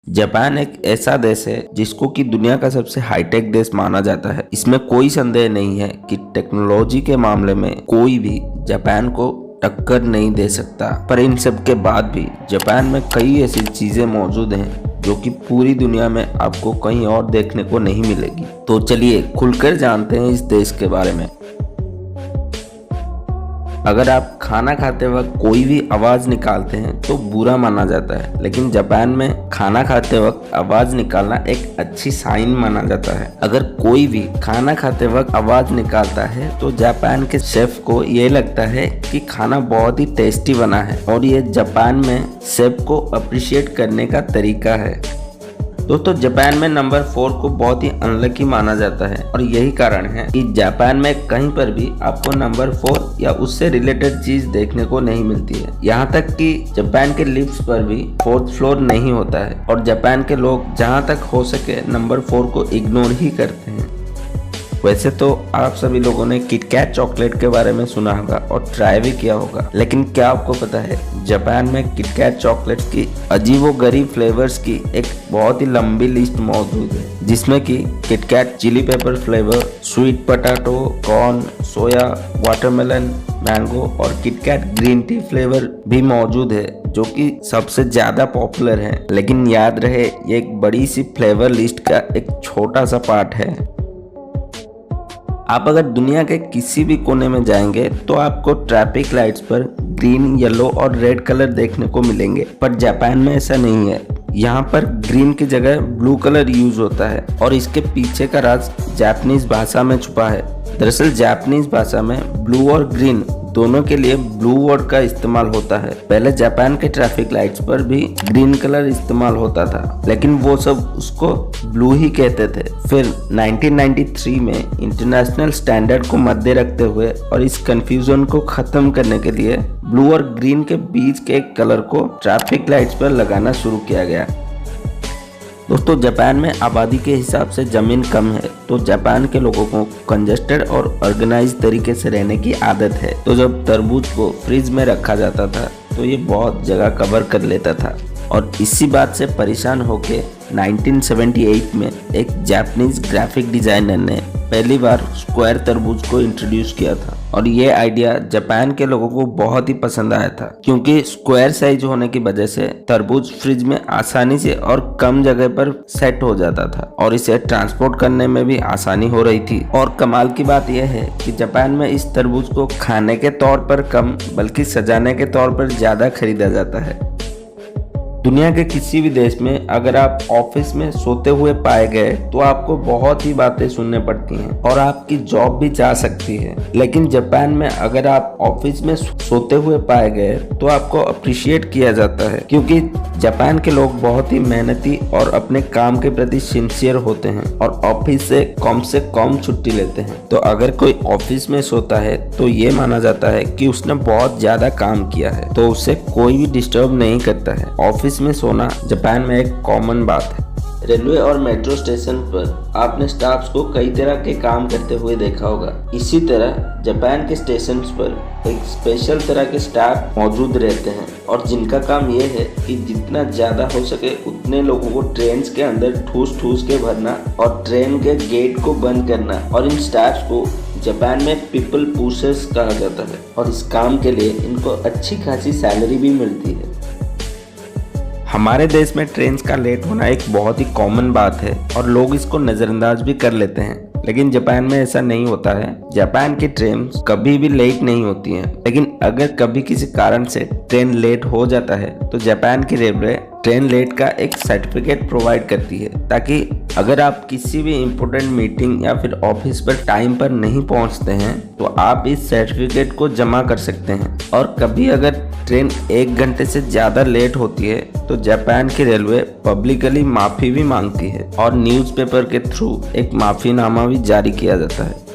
Japan एक ऐसा देश है जिसको कि दुनिया का सबसे हाईटेक देश माना जाता है। इसमें कोई संदेह नहीं है कि टेक्नोलॉजी के मामले में कोई भी जापान को टक्कर नहीं दे सकता। पर इन सब के बाद भी जापान में कई ऐसी चीजें मौजूद हैं जो कि पूरी दुनिया में आपको कहीं और देखने को नहीं मिलेगी। तो चलिए खुलकर जानते हैं इस देश के बारे में। अगर आप खाना खाते वक्त कोई भी आवाज निकालते हैं तो बुरा माना जाता है, लेकिन जापान में खाना खाते वक्त आवाज निकालना एक अच्छी साइन माना जाता है। अगर कोई भी खाना खाते वक्त आवाज निकालता है तो जापान के शेफ को ये लगता है कि खाना बहुत ही टेस्टी बना है और ये जापान में शेफ को अप्रिशिएट करने का तरीका है। दोस्तों, जापान में नंबर 4 को बहुत ही अनलकी माना जाता है और यही कारण है कि जापान में कहीं पर भी आपको नंबर 4 या उससे रिलेटेड चीज देखने को नहीं मिलती है। यहाँ तक कि जापान के लिफ्ट्स पर भी 4th फ्लोर नहीं होता है और जापान के लोग जहाँ तक हो सके नंबर 4 को इग्नोर ही करते हैं। वैसे तो आप सभी लोगों ने किटकैट चॉकलेट के बारे में सुना होगा और ट्राई भी किया होगा, लेकिन क्या आपको पता है जापान में किटकैट चॉकलेट की अजीबोगरीब फ्लेवर्स की एक बहुत ही लंबी लिस्ट मौजूद है, जिसमें कि KitKat chili pepper flavour, sweet potato, corn, soya, watermelon, mango और किटकैट ग्रीन टी फ्लेवर भी मौजूद है, जो कि सबसे ज्यादा पॉपुलर है। लेकिन याद रहे ये एक बड़ी सी फ्लेवर लिस्ट का एक छोटा सा पार्ट है। आप अगर दुनिया के किसी भी कोने में जाएंगे तो आपको ट्रैफिक लाइट्स पर ग्रीन, येलो और रेड कलर देखने को मिलेंगे, पर जापान में ऐसा नहीं है। यहाँ पर ग्रीन की जगह ब्लू कलर यूज होता है और इसके पीछे का राज जापानीज भाषा में छुपा है। दरअसल जापानीज भाषा में ब्लू और ग्रीन दोनों के लिए ब्लू वर्ड का इस्तेमाल होता है। पहले जापान के ट्रैफिक लाइट्स पर भी ग्रीन कलर इस्तेमाल होता था, लेकिन वो सब उसको ब्लू ही कहते थे। फिर 1993 में इंटरनेशनल स्टैंडर्ड को मद्दे रखते हुए और इस कंफ्यूजन को खत्म करने के लिए ब्लू और ग्रीन के बीच के कलर को ट्रैफिक लाइट्स पर लगाना शुरू किया गया। दोस्तों, जापान में आबादी के हिसाब से ज़मीन कम है, तो जापान के लोगों को कंजस्टेड और ऑर्गेनाइज तरीके से रहने की आदत है। तो जब तरबूज को फ्रिज में रखा जाता था तो ये बहुत जगह कवर कर लेता था और इसी बात से परेशान होकर 1978 में एक जापानीज ग्राफिक डिजाइनर ने पहली बार स्क्वायर तरबूज को इंट्रोड्यूस किया था और ये आइडिया जापान के लोगों को बहुत ही पसंद आया था, क्योंकि स्क्वायर साइज होने की वजह से तरबूज फ्रिज में आसानी से और कम जगह पर सेट हो जाता था और इसे ट्रांसपोर्ट करने में भी आसानी हो रही थी। और कमाल की बात यह है कि जापान में इस तरबूज को खाने के तौर पर कम बल्कि सजाने के तौर पर ज्यादा खरीदा जाता है। दुनिया के किसी भी देश में अगर आप ऑफिस में सोते हुए पाए गए तो आपको बहुत ही बातें सुनने पड़ती हैं और आपकी जॉब भी जा सकती है, लेकिन जापान में अगर आप ऑफिस में सोते हुए पाए गए तो आपको अप्रिशिएट किया जाता है, क्योंकि जापान के लोग बहुत ही मेहनती और अपने काम के प्रति सिंसियर होते हैं और ऑफिस से कम छुट्टी लेते हैं। तो अगर कोई ऑफिस में सोता है तो ये माना जाता है कि उसने बहुत ज्यादा काम किया है, तो उसे कोई भी डिस्टर्ब नहीं करता है। ऑफिस में सोना जापान में एक कॉमन बात है। रेलवे और मेट्रो स्टेशन पर आपने स्टाफ्स को कई तरह के काम करते हुए देखा होगा। इसी तरह जापान के स्टेशन पर एक स्पेशल तरह के स्टाफ मौजूद रहते हैं और जिनका काम यह है कि जितना ज्यादा हो सके उतने लोगों को ट्रेन के अंदर ठूस के भरना और ट्रेन के गेट को बंद करना। और इन स्टाफ्स को जापान में पीपल पुशर्स कहा जाता है और इस काम के लिए इनको अच्छी खासी सैलरी भी मिलती है। हमारे देश में ट्रेन का लेट होना एक बहुत ही कॉमन बात है और लोग इसको नज़रअंदाज भी कर लेते हैं, लेकिन जापान में ऐसा नहीं होता है। जापान की ट्रेन कभी भी लेट नहीं होती हैं, लेकिन अगर कभी किसी कारण से ट्रेन लेट हो जाता है तो जापान की रेलवे ट्रेन लेट का एक सर्टिफिकेट प्रोवाइड करती है, ताकि अगर आप किसी भी इम्पोर्टेंट मीटिंग या फिर ऑफिस पर टाइम पर नहीं पहुंचते हैं तो आप इस सर्टिफिकेट को जमा कर सकते हैं। और कभी अगर ट्रेन 1 घंटे से ज़्यादा लेट होती है तो जापान की रेलवे पब्लिकली माफ़ी भी मांगती है और न्यूज़पेपर के थ्रू एक माफ़ीनामा भी जारी किया जाता है।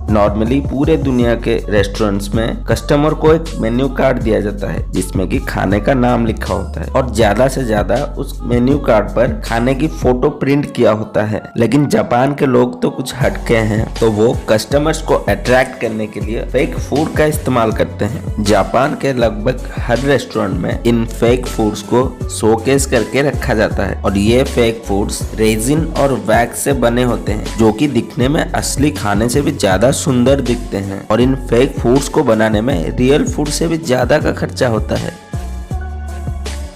नॉर्मली पूरे दुनिया के रेस्टोरेंट्स में कस्टमर को एक मेन्यू कार्ड दिया जाता है जिसमें कि खाने का नाम लिखा होता है और ज्यादा से ज्यादा उस मेन्यू कार्ड पर खाने की फोटो प्रिंट किया होता है। लेकिन जापान के लोग तो कुछ हटके हैं, तो वो कस्टमर्स को अट्रैक्ट करने के लिए फेक फूड का इस्तेमाल करते हैं। जापान के लगभग हर रेस्टोरेंट में इन फेक फूड्स को शोकेस करके रखा जाता है और ये फेक फूड्स रेजिन और वैक्स से बने होते हैं जो कि दिखने में असली खाने से भी ज्यादा सुंदर दिखते हैं। और इन फेक फूड्स को बनाने में रियल फूड से भी ज्यादा का खर्चा होता है।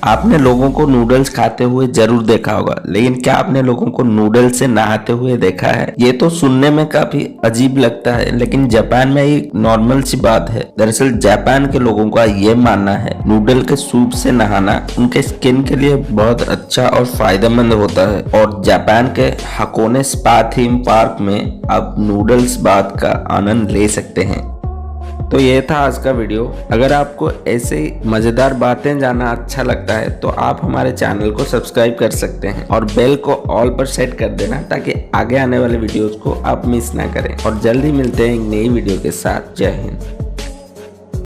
आपने लोगों को नूडल्स खाते हुए जरूर देखा होगा, लेकिन क्या आपने लोगों को नूडल्स से नहाते हुए देखा है? ये तो सुनने में काफी अजीब लगता है, लेकिन जापान में ये नॉर्मल सी बात है। दरअसल जापान के लोगों का ये मानना है नूडल के सूप से नहाना उनके स्किन के लिए बहुत अच्छा और फायदेमंद होता है। और जापान के हकोने स्पा थीम पार्क में आप नूडल्स बाथ का आनंद ले सकते हैं। तो ये था आज का वीडियो। अगर आपको ऐसे मजेदार बातें जानना अच्छा लगता है तो आप हमारे चैनल को सब्सक्राइब कर सकते हैं और बेल को ऑल पर सेट कर देना ताकि आगे आने वाले वीडियोस को आप मिस ना करें। और जल्दी मिलते हैं एक नई वीडियो के साथ। जय हिंद।